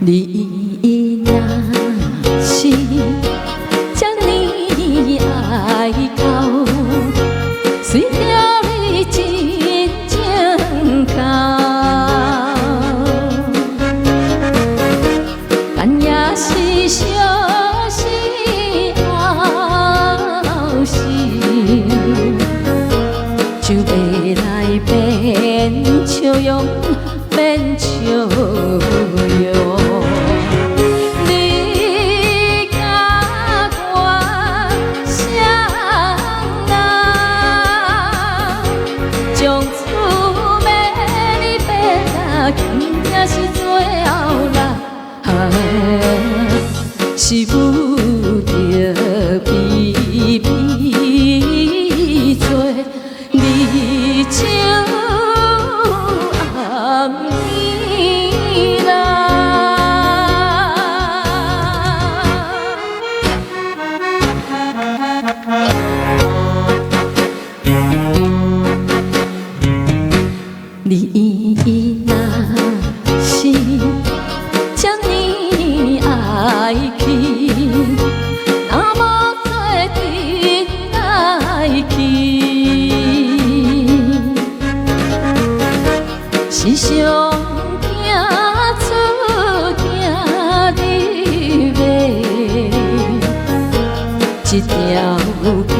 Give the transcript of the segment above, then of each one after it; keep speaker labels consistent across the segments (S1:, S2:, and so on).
S1: 你若是这呢爱到，随着你真正到，但也是相思后心，就袂来变笑容，变笑容。也是最后啦，是有着悲悲做离情暗暝啦。你若是这呢爱去，那无做阵爱去，时常惊出惊入迷，一条江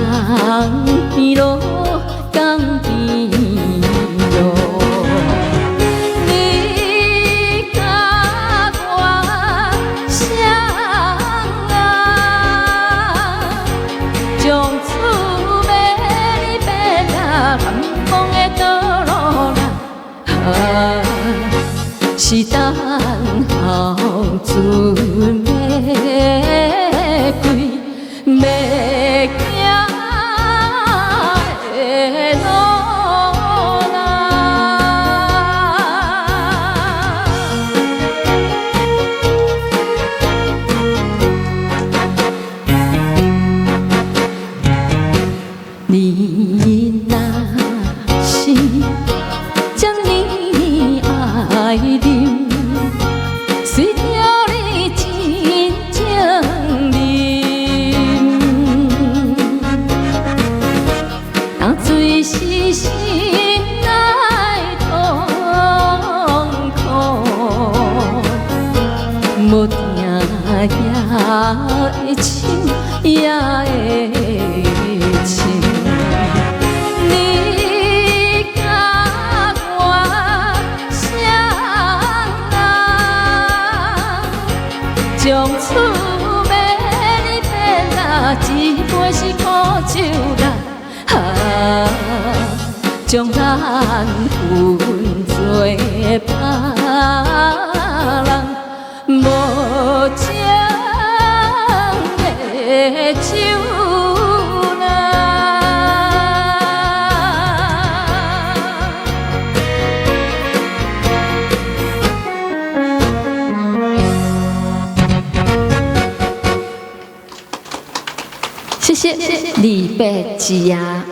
S1: 边路，江边路。是等候船要开，要行的路啦。你若是这呢爱你，随着你真正饮，那水是心内痛苦，无定也会深，也会深。将厝要你变啦，一杯是苦酒啦，将咱分做别人，无情的酒啦。谢谢李白之呀。